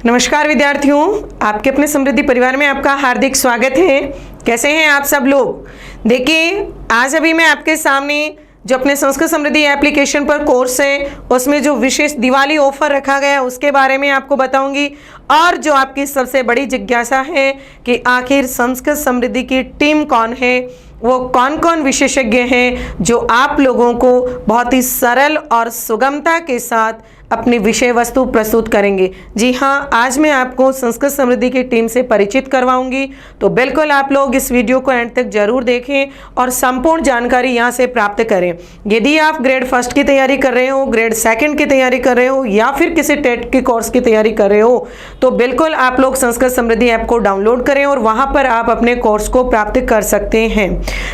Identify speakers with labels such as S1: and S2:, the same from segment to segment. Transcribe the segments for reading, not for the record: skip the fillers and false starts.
S1: नमस्कार विद्यार्थियों, आपके अपने समृद्धि परिवार में आपका हार्दिक स्वागत है। कैसे हैं आप सब लोग? देखिए, आज अभी मैं आपके सामने जो अपने संस्कृत समृद्धि एप्लीकेशन पर कोर्स है उसमें जो विशेष दिवाली ऑफर रखा गया उसके बारे में आपको बताऊंगी। और जो आपकी सबसे बड़ी जिज्ञासा है कि आखिर संस्कृत समृद्धि की टीम कौन है, वो कौन कौन विशेषज्ञ हैं जो आप लोगों को बहुत ही सरल और सुगमता के साथ अपनी विषय वस्तु प्रस्तुत करेंगे। जी हाँ, आज मैं आपको संस्कृत समृद्धि की टीम से परिचित करवाऊंगी, तो बिल्कुल आप लोग इस वीडियो को एंड तक जरूर देखें और संपूर्ण जानकारी यहाँ से प्राप्त करें। यदि आप ग्रेड फर्स्ट की तैयारी कर रहे हो, ग्रेड सेकंड की तैयारी कर रहे हो या फिर किसी टेट के कोर्स की तैयारी कर रहे हो, तो बिल्कुल आप लोग संस्कृत समृद्धि ऐप को डाउनलोड करें और वहाँ पर आप अपने कोर्स को प्राप्त कर सकते हैं।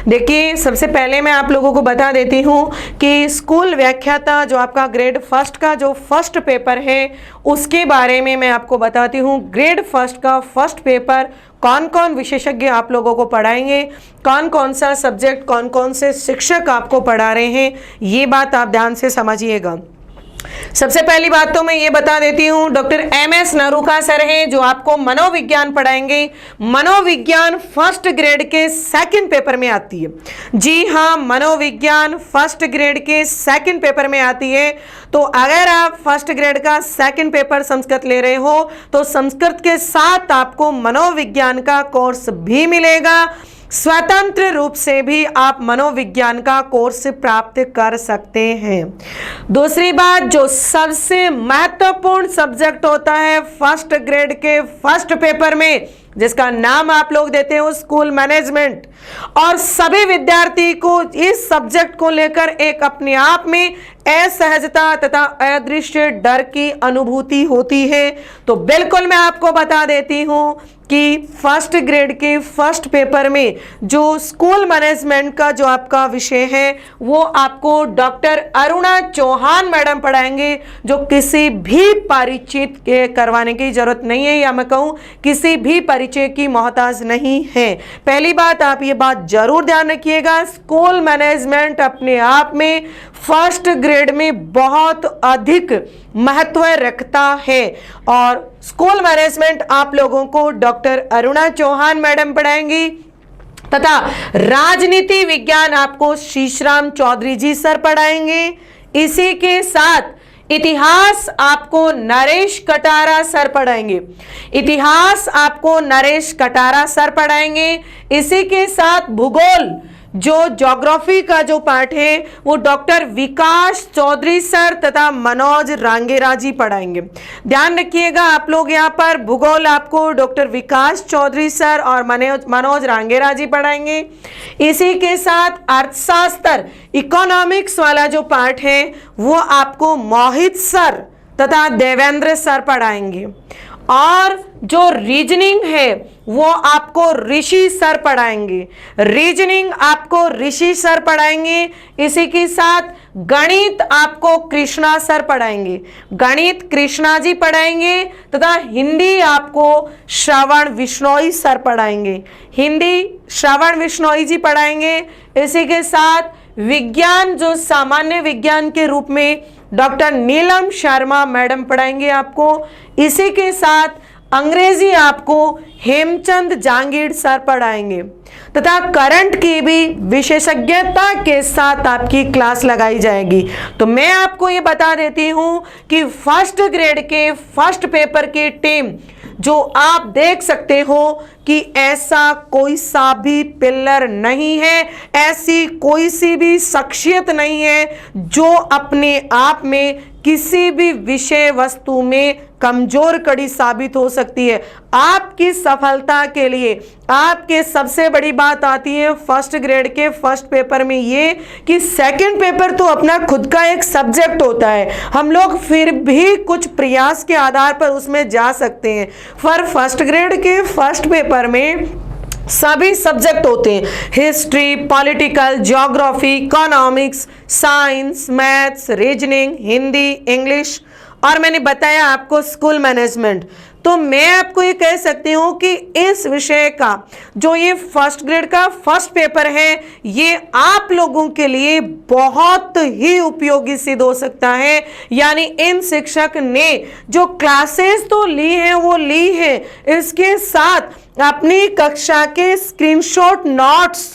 S1: देखिए, सबसे पहले मैं आप लोगों को बता देती हूँ कि स्कूल व्याख्याता जो आपका ग्रेड फर्स्ट का जो फर्स्ट पेपर है उसके बारे में मैं आपको बताती हूँ। ग्रेड फर्स्ट का फर्स्ट पेपर कौन कौन विशेषज्ञ आप लोगों को पढ़ाएंगे, कौन कौन सा सब्जेक्ट, कौन कौन से शिक्षक आपको पढ़ा रहे हैं, ये बात आप ध्यान से समझिएगा। सबसे पहली बात तो मैं ये बता देती हूँ, डॉक्टर MS नरूका सर हैं जो आपको मनोविज्ञान पढ़ाएंगे। मनोविज्ञान फर्स्ट ग्रेड के सेकंड पेपर में आती है। जी हाँ, मनोविज्ञान फर्स्ट ग्रेड के सेकंड पेपर में आती है। तो अगर आप फर्स्ट ग्रेड का सेकंड पेपर संस्कृत ले रहे हो तो संस्कृत के साथ आपको मनोविज्ञान का कोर्स भी मिलेगा। स्वतंत्र रूप से भी आप मनोविज्ञान का कोर्स प्राप्त कर सकते हैं। दूसरी बात, जो सबसे महत्वपूर्ण सब्जेक्ट होता है फर्स्ट ग्रेड के फर्स्ट पेपर में, जिसका नाम आप लोग देते हो स्कूल मैनेजमेंट, और सभी विद्यार्थी को इस सब्जेक्ट को लेकर एक अपने आप में असहजता तथा अदृश्य डर की अनुभूति होती है। तो बिल्कुल मैं आपको बता देती हूं कि फर्स्ट ग्रेड के फर्स्ट पेपर में जो स्कूल मैनेजमेंट का जो आपका विषय है वो आपको डॉक्टर अरुणा चौहान मैडम पढ़ाएंगे, जो किसी भी परिचित के करवाने की जरूरत नहीं है, या मैं कहूँ किसी भी परिचय की मोहताज नहीं है। पहली बात, आप ये बात जरूर ध्यान रखिएगा, स्कूल मैनेजमेंट अपने आप में फर्स्ट ग्रेड में बहुत अधिक महत्व रखता है। और स्कूल मैनेजमेंट आप लोगों को डॉक्टर अरुणा चौहान मैडम पढ़ाएंगी तथा राजनीति विज्ञान आपको शीशराम चौधरी जी सर पढ़ाएंगे। इसी के साथ इतिहास आपको नरेश कटारा सर पढ़ाएंगे। इतिहास आपको नरेश कटारा सर पढ़ाएंगे। इसी के साथ भूगोल जो ज्योग्राफी का जो पार्ट है वो डॉक्टर विकास चौधरी सर तथा मनोज रांगेरा जी पढ़ाएंगे। ध्यान रखिएगा आप लोग, यहाँ पर भूगोल आपको डॉक्टर विकास चौधरी सर और मनोज रांगेरा जी पढ़ाएंगे। इसी के साथ अर्थशास्त्र इकोनॉमिक्स वाला जो पार्ट है वो आपको मोहित सर तथा देवेंद्र सर पढ़ाएंगे। और जो रीजनिंग है वो आपको ऋषि सर पढ़ाएंगे। रीजनिंग आपको ऋषि सर पढ़ाएंगे। इसी के साथ गणित आपको कृष्णा सर पढ़ाएंगे, गणित कृष्णा जी पढ़ाएंगे तथा हिंदी आपको श्रवण विश्नोई सर पढ़ाएंगे, हिंदी श्रवण विश्नोई जी पढ़ाएंगे। इसी के साथ विज्ञान जो सामान्य विज्ञान के रूप में डॉक्टर नीलम शर्मा मैडम पढ़ाएंगे आपको। इसी के साथ अंग्रेजी आपको हेमचंद जांगीर सर पढ़ाएंगे तथा करंट की भी विशेषज्ञता के साथ आपकी क्लास लगाई जाएगी। तो मैं आपको ये बता देती हूं कि फर्स्ट ग्रेड के फर्स्ट पेपर की टीम जो आप देख सकते हो कि ऐसा कोई सा भी पिलर नहीं है, ऐसी कोई सी भी शख्सियत नहीं है जो अपने आप में किसी भी विषय वस्तु में कमजोर कड़ी साबित हो सकती है। आपकी सफलता के लिए आपके सबसे बड़ी बात आती है फर्स्ट ग्रेड के फर्स्ट पेपर में ये कि सेकंड पेपर तो अपना खुद का एक सब्जेक्ट होता है, हम लोग फिर भी कुछ प्रयास के आधार पर उसमें जा सकते हैं। पर फर्स्ट ग्रेड के फर्स्ट पेपर में सभी सब्जेक्ट होते हैं, history, political, geography, economics, science, maths, reasoning, Hindi, English और मैंने बताया आपको स्कूल मैनेजमेंट। तो मैं आपको ये कह सकती हूँ कि इस विषय का जो ये फर्स्ट ग्रेड का फर्स्ट पेपर है, ये आप लोगों के लिए बहुत ही उपयोगी सिद्ध हो सकता है। यानी इन शिक्षक ने जो क्लासेस तो ली हैं वो ली है, इसके साथ अपनी कक्षा के स्क्रीनशॉट नोट्स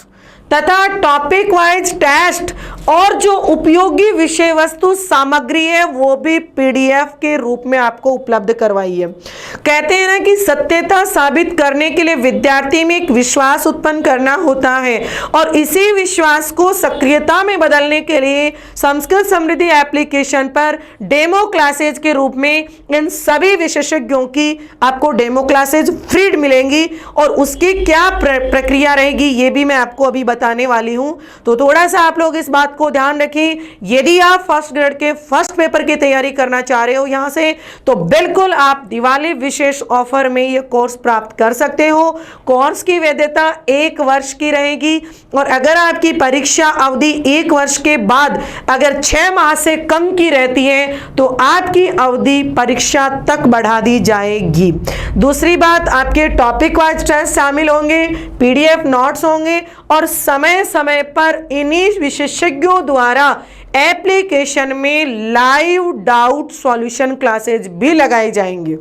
S1: तथा टॉपिक वाइज टेस्ट और जो उपयोगी विषय वस्तु सामग्री है वो भी पीडीएफ के रूप में आपको उपलब्ध करवाई है। कहते हैं ना कि सत्यता साबित करने के लिए विद्यार्थी में एक विश्वास उत्पन्न करना होता है, और इसी विश्वास को सक्रियता में बदलने के लिए संस्कृत समृद्धि एप्लीकेशन पर डेमो क्लासेज के रूप में इन सभी विशेषज्ञों की आपको डेमो क्लासेज फ्री मिलेंगी, और उसकी क्या प्रक्रिया रहेगी ये भी मैं आपको अभी बताने वाली हूं। तो थोड़ा सा आप लोग इस बात को ध्यान रखें, यदि आप फर्स्ट ग्रेड के फर्स्ट पेपर की तैयारी करना चाह रहे हो यहां से, तो बिल्कुल आप दिवाली विशेष ऑफर में ये कोर्स प्राप्त कर सकते हो। कोर्स की वैधता 1 वर्ष की रहेगी, और अगर आपकी परीक्षा अवधि 1 वर्ष के बाद अगर 6 माह से कम की रहती है तो आपकी अवधि परीक्षा तक बढ़ा दी जाएगी। दूसरी बात, आपके टॉपिक वाइज टेस्ट शामिल होंगे, पीडीएफ नोट्स होंगे, और समय समय पर इन्हीं विशेषज्ञों द्वारा एप्लीकेशन में लाइव डाउट सॉल्यूशन क्लासेज भी लगाए जाएंगे,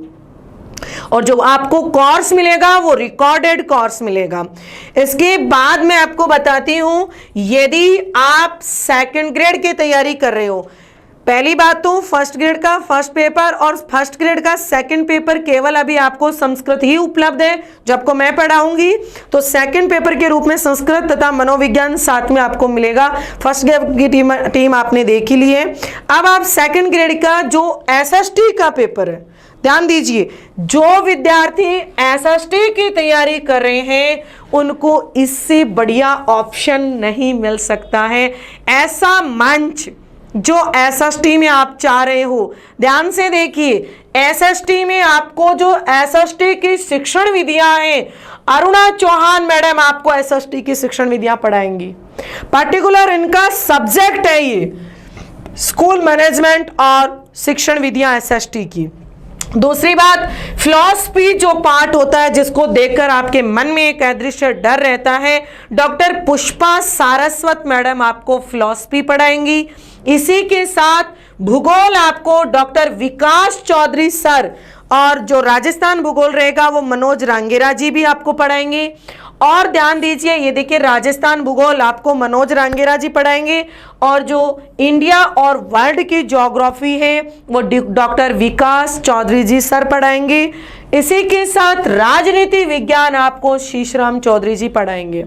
S1: और जो आपको कोर्स मिलेगा वो रिकॉर्डेड कोर्स मिलेगा। इसके बाद मैं आपको बताती हूं, यदि आप सेकंड ग्रेड की तैयारी कर रहे हो, पहली बात तो फर्स्ट ग्रेड का फर्स्ट पेपर और फर्स्ट ग्रेड का सेकंड पेपर केवल अभी आपको संस्कृत ही उपलब्ध है जो आपको मैं पढ़ाऊंगी। तो सेकंड पेपर के रूप में संस्कृत तथा मनोविज्ञान साथ में आपको मिलेगा। फर्स्ट ग्रेड की टीम आपने देख ही ली है। अब आप सेकंड ग्रेड का जो एसएसटी का पेपर है, ध्यान दीजिए, जो विद्यार्थी एसएसटी की तैयारी कर रहे हैं उनको इससे बढ़िया ऑप्शन नहीं मिल सकता है। ऐसा मंच जो एसएसटी में आप चाह रहे हो, ध्यान से देखिए, एसएसटी में आपको जो एसएसटी की शिक्षण विधियां हैं, अरुणा चौहान मैडम आपको एसएसटी की शिक्षण विधियां पढ़ाएंगी। पर्टिकुलर इनका सब्जेक्ट है ये स्कूल मैनेजमेंट और शिक्षण विधियां एसएसटी की। दूसरी बात, फिलॉसफी जो पार्ट होता है जिसको देखकर आपके मन में एक अदृश्य डर रहता है, डॉक्टर पुष्पा सारस्वत मैडम आपको फिलॉसफी पढ़ाएंगी। इसी के साथ भूगोल आपको डॉक्टर विकास चौधरी सर, और जो राजस्थान भूगोल रहेगा वो मनोज रांगेरा जी भी आपको पढ़ाएंगे। और ध्यान दीजिए, ये देखिए, राजस्थान भूगोल आपको मनोज रांगेरा जी पढ़ाएंगे, और जो इंडिया और वर्ल्ड की ज्योग्राफी है वो डॉक्टर विकास चौधरी जी सर पढ़ाएंगे। इसी के साथ राजनीति विज्ञान आपको शीशराम चौधरी जी पढ़ाएंगे,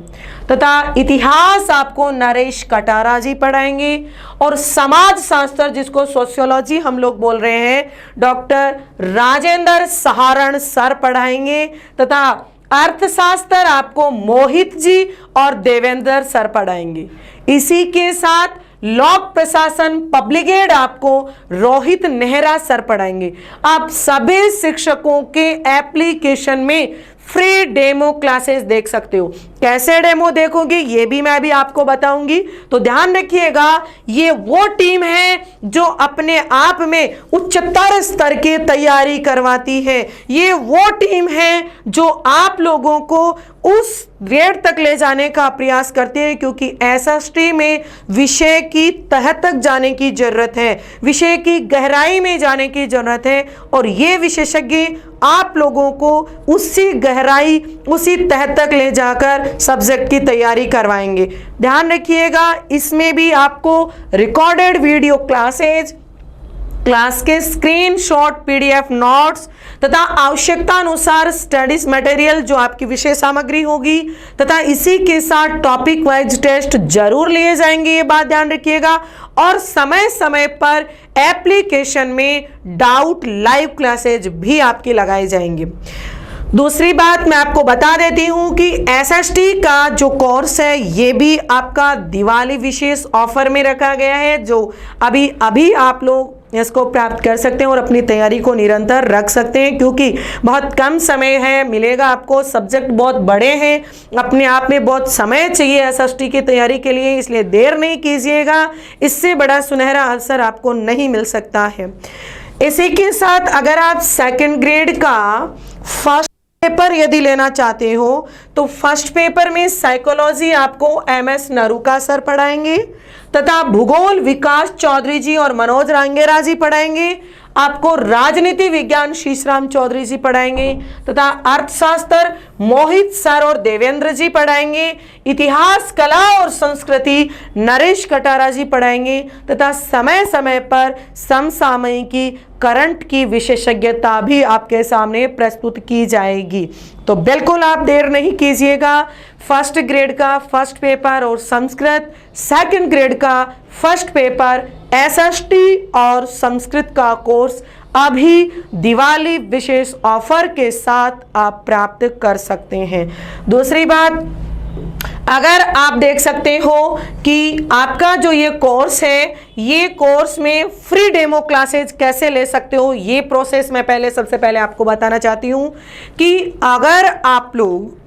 S1: तथा इतिहास आपको नरेश कटारा जी पढ़ाएंगे, और समाज शास्त्र जिसको सोशियोलॉजी हम लोग बोल रहे हैं डॉक्टर राजेंद्र सहारण सर पढ़ाएंगे, तथा अर्थशास्त्र आपको मोहित जी और देवेंद्र सर पढ़ाएंगे। इसी के साथ लोक प्रशासन पब्लिक एड आपको रोहित नेहरा सर पढ़ाएंगे। आप सभी शिक्षकों के एप्लीकेशन में फ्री डेमो क्लासेस देख सकते हो। कैसे डेमो देखोगे ये भी मैं अभी आपको बताऊंगी। तो ध्यान रखिएगा, ये वो टीम है जो अपने आप में उच्चतर स्तर की तैयारी करवाती है। ये वो टीम है जो आप लोगों को उस ग्रेड तक ले जाने का प्रयास करते हैं, क्योंकि एसएसटी में विषय की तह तक जाने की जरूरत है, विषय की गहराई में जाने की जरूरत है, और ये विशेषज्ञ आप लोगों को उसी गहराई उसी तह तक ले जाकर सब्जेक्ट की तैयारी करवाएंगे। ध्यान रखिएगा, इसमें भी आपको रिकॉर्डेड वीडियो क्लासेज, क्लास के स्क्रीनशॉट, पीडीएफ नोट्स तथा आवश्यकता अनुसार स्टडीज मटेरियल जो आपकी विषय सामग्री होगी, तथा इसी के साथ टॉपिक वाइज टेस्ट जरूर लिए जाएंगे, ये बात ध्यान रखिएगा। और समय समय पर एप्लीकेशन में डाउट लाइव क्लासेज भी आपकी लगाए जाएंगे। दूसरी बात मैं आपको बता देती हूं कि एसएसटी का जो कोर्स है ये भी आपका दिवाली विशेष ऑफर में रखा गया है, जो अभी आप लोग इसको प्राप्त कर सकते हैं और अपनी तैयारी को निरंतर रख सकते हैं, क्योंकि बहुत कम समय है मिलेगा आपको। सब्जेक्ट बहुत बड़े हैं, अपने आप में बहुत समय चाहिए एसएसटी की तैयारी के लिए, इसलिए देर नहीं कीजिएगा। इससे बड़ा सुनहरा अवसर आपको नहीं मिल सकता है। इसी के साथ अगर आप सेकंड ग्रेड का फर्स्ट पेपर यदि लेना चाहते हो तो फर्स्ट पेपर में साइकोलॉजी आपको MS नरूका सर पढ़ाएंगे तथा भूगोल विकास चौधरी जी और मनोज रांगेरा जी पढ़ाएंगे। आपको राजनीति विज्ञान शीशराम चौधरी जी पढ़ाएंगे तथा अर्थशास्त्र मोहित सर और देवेंद्र जी पढ़ाएंगे। इतिहास कला और संस्कृति नरेश कटारा जी पढ़ाएंगे तथा समय समय पर समसामयिकी करंट की विशेषज्ञता भी आपके सामने प्रस्तुत की जाएगी। तो बिल्कुल आप देर नहीं कीजिएगा। फर्स्ट ग्रेड का फर्स्ट पेपर और संस्कृत, सेकंड ग्रेड का फर्स्ट पेपर SST और संस्कृत का कोर्स अभी दिवाली विशेष ऑफर के साथ आप प्राप्त कर सकते हैं। दूसरी बात, अगर आप देख सकते हो कि आपका जो ये कोर्स है, ये कोर्स में फ्री डेमो क्लासेज कैसे ले सकते हो, ये प्रोसेस मैं सबसे पहले आपको बताना चाहती हूँ कि अगर आप लोग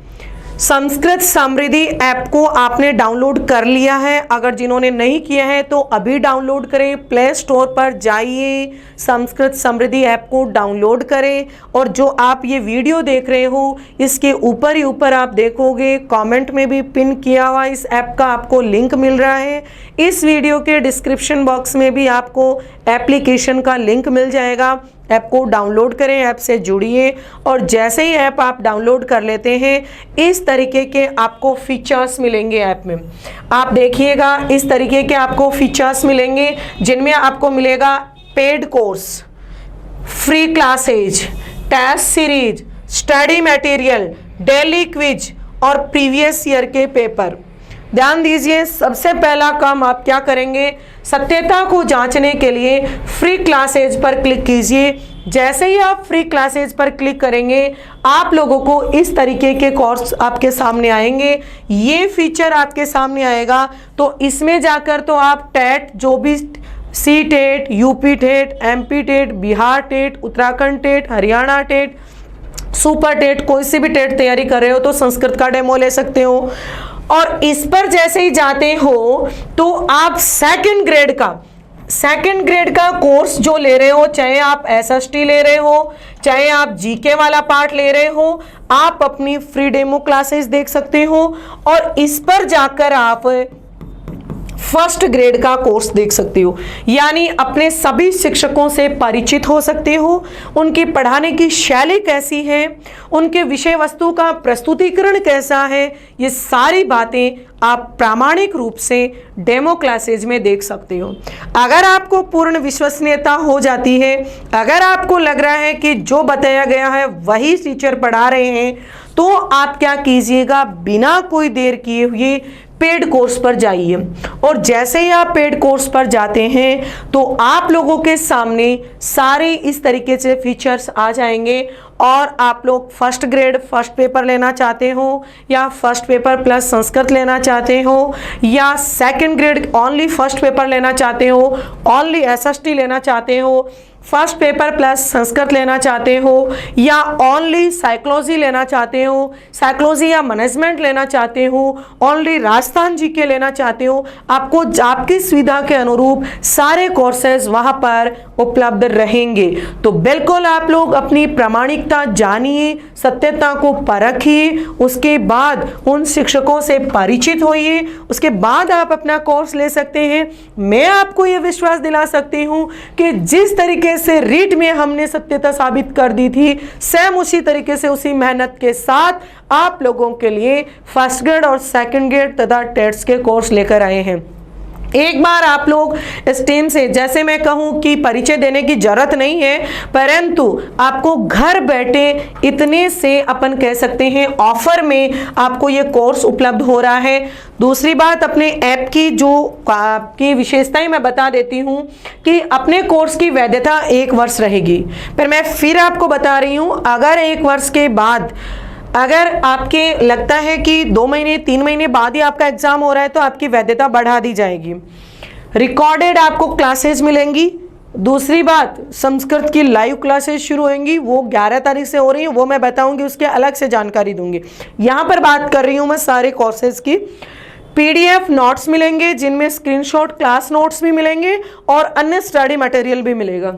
S1: संस्कृत समृद्धि ऐप को आपने डाउनलोड कर लिया है, अगर जिन्होंने नहीं किया है तो अभी डाउनलोड करें, प्ले स्टोर पर जाइए, संस्कृत समृद्धि ऐप को डाउनलोड करें और जो आप ये वीडियो देख रहे हो इसके ऊपर ही ऊपर आप देखोगे कमेंट में भी पिन किया हुआ इस ऐप का आपको लिंक मिल रहा है। इस वीडियो के डिस्क्रिप्शन बॉक्स में भी आपको एप्लीकेशन का लिंक मिल जाएगा। ऐप को डाउनलोड करें, ऐप से जुड़िए और जैसे ही ऐप आप डाउनलोड कर लेते हैं इस तरीके के आपको फीचर्स मिलेंगे। ऐप में आप देखिएगा इस तरीके के आपको फीचर्स मिलेंगे जिनमें आपको मिलेगा paid course, free classes, test series, study material, daily quiz और प्रीवियस ईयर के पेपर। ध्यान दीजिए, सबसे पहला काम आप क्या करेंगे, सत्यता को जांचने के लिए फ्री क्लासेज पर क्लिक कीजिए। जैसे ही आप फ्री क्लासेज पर क्लिक करेंगे आप लोगों को इस तरीके के कोर्स आपके सामने आएंगे। ये फीचर आपके सामने आएगा तो इसमें जाकर तो आप टेट, जो भी C TET, UP TET, MP TET, Bihar TET, Uttarakhand TET, Haryana TET, super TET, कोई सी भी टेट तैयारी कर रहे हो तो संस्कृत का डेमो ले सकते हो। और इस पर जैसे ही जाते हो तो आप सेकंड ग्रेड का कोर्स जो ले रहे हो, चाहे आप SST ले रहे हो, चाहे आप GK वाला पार्ट ले रहे हो, आप अपनी फ्री डेमो क्लासेस देख सकते हो और इस पर जाकर आप फर्स्ट ग्रेड का कोर्स देख सकते हो। यानी अपने सभी शिक्षकों से परिचित हो सकते हो, उनकी पढ़ाने की शैली कैसी है, उनके विषय वस्तु का प्रस्तुतिकरण कैसा है, ये सारी बातें आप प्रामाणिक रूप से डेमो क्लासेज में देख सकते हो। अगर आपको पूर्ण विश्वसनीयता हो जाती है, अगर आपको लग रहा है कि जो बताया गया है वही टीचर पढ़ा रहे हैं, तो आप क्या कीजिएगा, बिना कोई देर किए हुए पेड कोर्स पर जाइए और जैसे ही आप पेड कोर्स पर जाते हैं तो आप लोगों के सामने सारे इस तरीके से फीचर्स आ जाएंगे। और आप लोग फर्स्ट ग्रेड फर्स्ट पेपर लेना चाहते हो या फर्स्ट पेपर प्लस संस्कृत लेना चाहते हो या second grade only first paper लेना चाहते हो, ओनली SST लेना चाहते हो, फर्स्ट पेपर प्लस संस्कृत लेना चाहते हो या ओनली साइकोलॉजी लेना चाहते हो, साइकोलॉजी या मैनेजमेंट लेना चाहते हो, ओनली राजस्थान GK लेना चाहते हो, आपको आपकी सुविधा के अनुरूप सारे कोर्सेज वहां पर उपलब्ध रहेंगे। तो बिल्कुल आप लोग अपनी प्रामाणिकता जानिए, सत्यता को परखिए, उसके बाद उन शिक्षकों से परिचित होइए, उसके बाद आप अपना कोर्स ले सकते हैं। मैं आपको ये विश्वास दिला सकती हूँ कि जिस तरीके से रीट में हमने सत्यता साबित कर दी थी, सेम उसी तरीके से उसी मेहनत के साथ आप लोगों के लिए फर्स्ट ग्रेड और सेकंड ग्रेड तथा टेट्स के कोर्स लेकर आए हैं। एक बार आप लोग इस टीम से, जैसे मैं कहूँ कि परिचय देने की जरूरत नहीं है, परंतु आपको घर बैठे इतने से अपन कह सकते हैं ऑफर में आपको ये कोर्स उपलब्ध हो रहा है। दूसरी बात, अपने ऐप की जो आपकी विशेषताएं मैं बता देती हूँ कि अपने कोर्स की वैधता 1 वर्ष रहेगी। पर मैं फिर आपको बता रही हूँ, अगर 1 वर्ष के बाद अगर आपके लगता है कि 2 महीने 3 महीने बाद ही आपका एग्जाम हो रहा है तो आपकी वैधता बढ़ा दी जाएगी। रिकॉर्डेड आपको क्लासेस मिलेंगी। दूसरी बात, संस्कृत की लाइव क्लासेस शुरू होंगी, वो 11 तारीख से हो रही है, वो मैं बताऊंगी, उसके अलग से जानकारी दूंगी। यहाँ पर बात कर रही हूँ मैं सारे कोर्सेज की। PDF नोट्स मिलेंगे जिनमें स्क्रीनशॉट क्लास नोट्स भी मिलेंगे और अन्य स्टडी मटेरियल भी मिलेगा।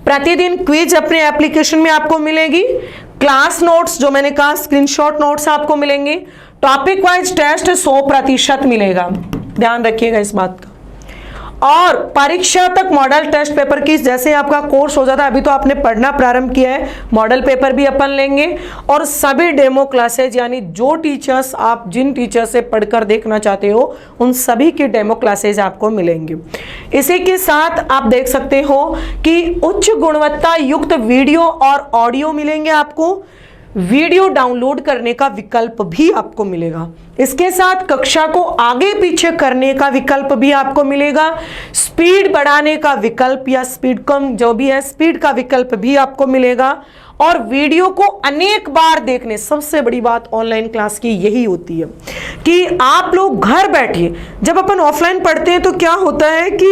S1: प्रतिदिन क्विज अपने एप्लीकेशन में आपको मिलेगी, क्लास नोट्स जो मैंने कहा स्क्रीनशॉट नोट्स आपको मिलेंगे, टॉपिक वाइज टेस्ट 100% मिलेगा, ध्यान रखिएगा इस बात का। और परीक्षा तक मॉडल टेस्ट पेपर की जैसे आपका कोर्स हो जाता है, अभी तो आपने पढ़ना प्रारंभ किया है, मॉडल पेपर भी अपन लेंगे और सभी डेमो क्लासेज यानी जो टीचर्स आप जिन टीचर से पढ़कर देखना चाहते हो उन सभी की डेमो क्लासेज आपको मिलेंगे। इसी के साथ आप देख सकते हो कि उच्च गुणवत्ता युक्त वीडियो और ऑडियो मिलेंगे आपको, वीडियो डाउनलोड करने का विकल्प भी आपको मिलेगा, इसके साथ कक्षा को आगे पीछे करने का विकल्प भी आपको मिलेगा, स्पीड बढ़ाने का विकल्प या स्पीड कम जो भी है स्पीड का विकल्प भी आपको मिलेगा, और वीडियो को अनेक बार देखने, सबसे बड़ी बात ऑनलाइन क्लास की यही होती है कि आप लोग घर बैठे, जब अपन ऑफलाइन पढ़ते हैं तो क्या होता है कि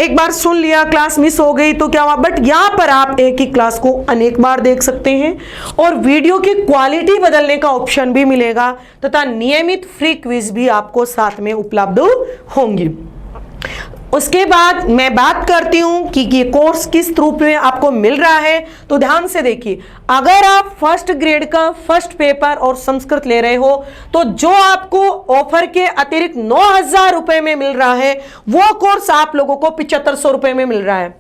S1: एक बार सुन लिया क्लास मिस हो गई तो क्या हुआ, बट यहाँ पर आप एक ही क्लास को अनेक बार देख सकते हैं और वीडियो की क्वालिटी बदलने का ऑप्शन भी मिलेगा तथा नियमित फ्री क्विज भी आपको साथ में उपलब्ध होंगी। उसके बाद मैं बात करती हूं कि ये कोर्स किस रूप में आपको मिल रहा है, तो ध्यान से देखिए, अगर आप फर्स्ट ग्रेड का फर्स्ट पेपर और संस्कृत ले रहे हो तो जो आपको ऑफर के अतिरिक्त 9,000 रुपए में मिल रहा है वो कोर्स आप लोगों को 7,500 रुपए में मिल रहा है।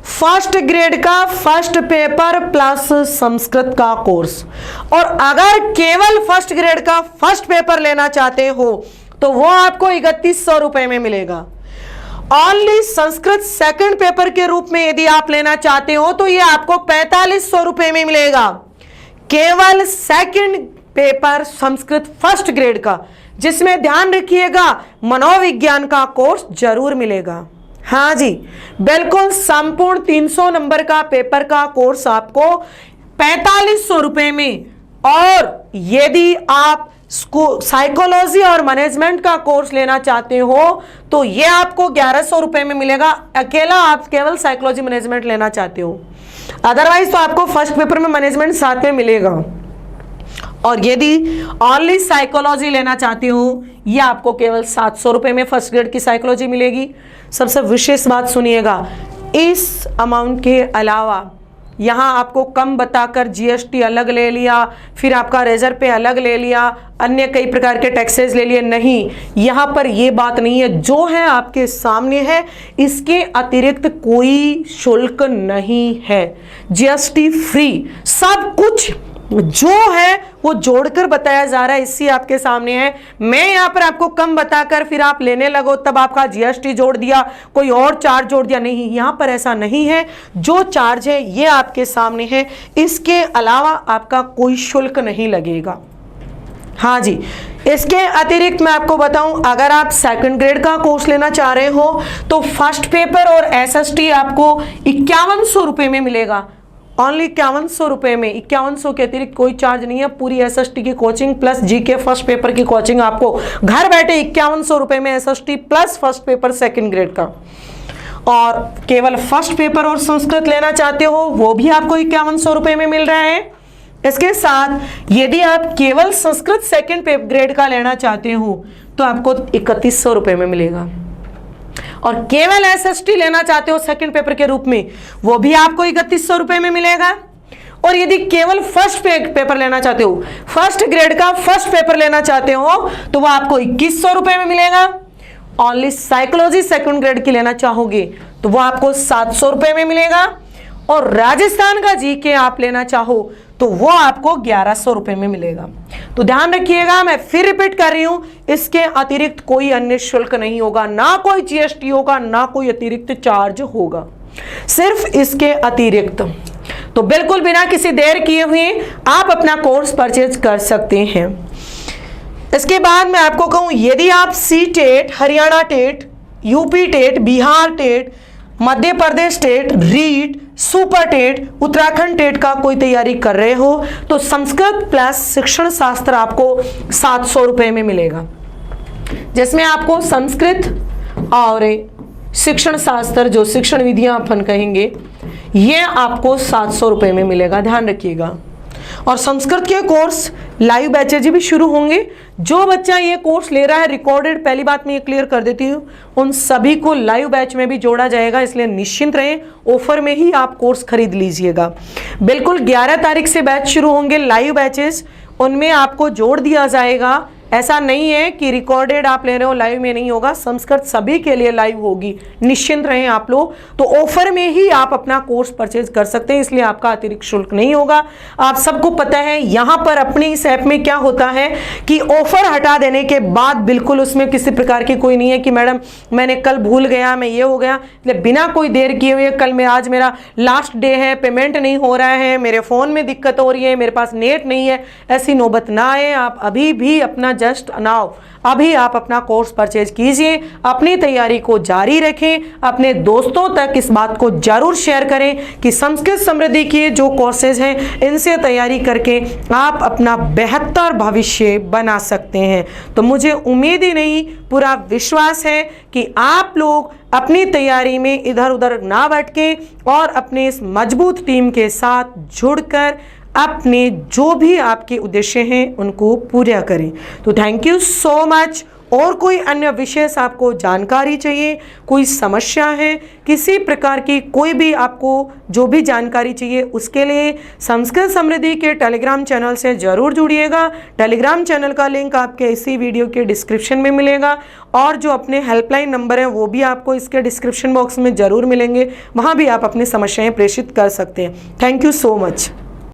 S1: फर्स्ट ग्रेड का फर्स्ट पेपर प्लस संस्कृत का कोर्स, और अगर केवल फर्स्ट ग्रेड का फर्स्ट पेपर लेना चाहते हो तो वो आपको 3,100 रुपए में मिलेगा। ओनली संस्कृत सेकंड पेपर के रूप में यदि आप लेना चाहते हो तो ये आपको 4,500 रुपए में मिलेगा, केवल second paper Sanskrit first grade का, जिसमें ध्यान रखिएगा मनोविज्ञान का कोर्स जरूर मिलेगा। हाँ जी बिल्कुल, संपूर्ण 300 नंबर का पेपर का कोर्स आपको 4,500 रुपए में, और यदि आप साइकोलॉजी और मैनेजमेंट का कोर्स लेना चाहते हो तो ये आपको 1,100 रुपए में मिलेगा, अकेला आप केवल साइकोलॉजी मैनेजमेंट लेना चाहते हो, अदरवाइज तो आपको फर्स्ट पेपर में मैनेजमेंट साथ में मिलेगा। और यदि ओनली साइकोलॉजी लेना चाहते हो ये आपको केवल 700 रुपए में फर्स्ट ग्रेड की साइकोलॉजी मिलेगी। सबसे विशेष बात सुनिएगा, इस अमाउंट के अलावा यहाँ आपको कम बताकर जीएसटी अलग ले लिया, फिर आपका रेजर पे अलग ले लिया, अन्य कई प्रकार के टैक्सेस ले लिए, नहीं, यहाँ पर ये बात नहीं है, जो है आपके सामने है, इसके अतिरिक्त कोई शुल्क नहीं है, जीएसटी फ्री, सब कुछ जो है वो जोड़कर बताया जा रहा है, इसी आपके सामने है। मैं यहाँ पर आपको कम बताकर फिर आप लेने लगो तब आपका जीएसटी जोड़ दिया, कोई और चार्ज जोड़ दिया, नहीं, यहाँ पर ऐसा नहीं है, जो चार्ज है ये आपके सामने है, इसके अलावा आपका कोई शुल्क नहीं लगेगा। हाँ जी, इसके अतिरिक्त मैं आपको बताऊं, अगर आप सेकंड ग्रेड का कोर्स लेना चाह रहे हो तो फर्स्ट पेपर और एसएसटी आपको 5,100 रुपए में मिलेगा, ओनली 5,100 रुपए में, 5,100 के अतिरिक्त कोई चार्ज नहीं है। पूरी एसएसटी की coaching plus GK first paper की कोचिंग आपको घर बैठे 5,100 रुपए में, SST plus first paper second grade का। और केवल फर्स्ट पेपर और संस्कृत लेना चाहते हो वो भी आपको 5,100 रुपए में मिल रहा है। इसके साथ यदि आप केवल संस्कृत सेकंड ग्रेड का लेना चाहते हो तो आपको 3,100 रुपए में मिलेगा, और केवल एसएसटी लेना चाहते हो सेकंड पेपर के रूप में वो भी आपको 3,100 रुपए में मिलेगा। और यदि केवल फर्स्ट पेपर लेना चाहते हो, फर्स्ट ग्रेड का फर्स्ट पेपर लेना चाहते हो तो वो आपको 2,100 रुपए में मिलेगा। ओनली साइकोलॉजी सेकंड ग्रेड की लेना चाहोगे तो वो आपको 700 रुपए में मिलेगा, और राजस्थान का जीके आप लेना चाहो तो वो आपको 1,100 रुपए में मिलेगा। तो ध्यान रखिएगा, मैं फिर रिपीट कर रही हूं, इसके अतिरिक्त कोई अन्य शुल्क नहीं होगा, ना कोई जीएसटी होगा, ना कोई अतिरिक्त चार्ज होगा, सिर्फ इसके अतिरिक्त। तो बिल्कुल बिना किसी देर किए हुए आप अपना कोर्स परचेज कर सकते हैं। इसके बाद मैं आपको कहूं, यदि आप C TET, Haryana TET, UP TET, Bihar TET, Madhya Pradesh TET, REET, super TET, Uttarakhand TET का कोई तैयारी कर रहे हो तो संस्कृत प्लस शिक्षण शास्त्र आपको 700 रुपए में मिलेगा, जिसमें आपको संस्कृत और शिक्षण शास्त्र जो शिक्षण विधियां अपन कहेंगे ये आपको 700 रुपए में मिलेगा, ध्यान रखिएगा। और संस्कृत के कोर्स लाइव बैचेज भी शुरू होंगे। जो बच्चा ये कोर्स ले रहा है रिकॉर्डेड, पहली बात मैं ये क्लियर कर देती हूँ, उन सभी को लाइव बैच में भी जोड़ा जाएगा, इसलिए निश्चिंत रहें, ऑफर में ही आप कोर्स खरीद लीजिएगा। बिल्कुल 11 तारीख से बैच शुरू होंगे लाइव बैचेस, उनमें आपको जोड़ दिया जाएगा। ऐसा नहीं है कि रिकॉर्डेड आप ले रहे हो लाइव में नहीं होगा, संस्कृत सभी के लिए लाइव होगी, निश्चिंत रहें आप लोग। तो ऑफर में ही आप अपना कोर्स परचेज कर सकते हैं, इसलिए आपका अतिरिक्त शुल्क नहीं होगा। आप सबको पता है यहाँ पर अपनी इस ऐप में क्या होता है कि ऑफर हटा देने के बाद बिल्कुल उसमें किसी प्रकार की कोई नहीं है कि मैडम मैंने कल भूल गया, मैं ये हो गया, बिना कोई देर किए हुए कल मैं आज मेरा लास्ट डे है, पेमेंट नहीं हो रहा है, मेरे फ़ोन में दिक्कत हो रही है, मेरे पास नेट नहीं है, ऐसी नौबत ना आए। आप अभी भी अपना जस्ट नाउ अभी आप अपना कोर्स परचेज कीजिए, अपनी तैयारी को जारी रखें, अपने दोस्तों तक इस बात को जरूर शेयर करें कि संस्कृत समृद्धि के जो कोर्सेज हैं इनसे तैयारी करके आप अपना बेहतर भविष्य बना सकते हैं। तो मुझे उम्मीद ही नहीं, पूरा विश्वास है कि आप लोग अपनी तैयारी में इधर उधर ना भटकें और अपने इस मजबूत टीम के साथ जुड़कर अपने जो भी आपके उद्देश्य हैं उनको पूरा करें। तो थैंक यू सो मच। और कोई अन्य विशेष आपको जानकारी चाहिए, कोई समस्या है, किसी प्रकार की कोई भी आपको जो भी जानकारी चाहिए, उसके लिए संस्कृत समृद्धि के टेलीग्राम चैनल से ज़रूर जुड़िएगा। टेलीग्राम चैनल का लिंक आपके इसी वीडियो के डिस्क्रिप्शन में मिलेगा और जो अपने हेल्पलाइन नंबर हैं वो भी आपको इसके डिस्क्रिप्शन बॉक्स में ज़रूर मिलेंगे, वहाँ भी आप अपनी समस्याएँ प्रेषित कर सकते हैं। Thank you so much.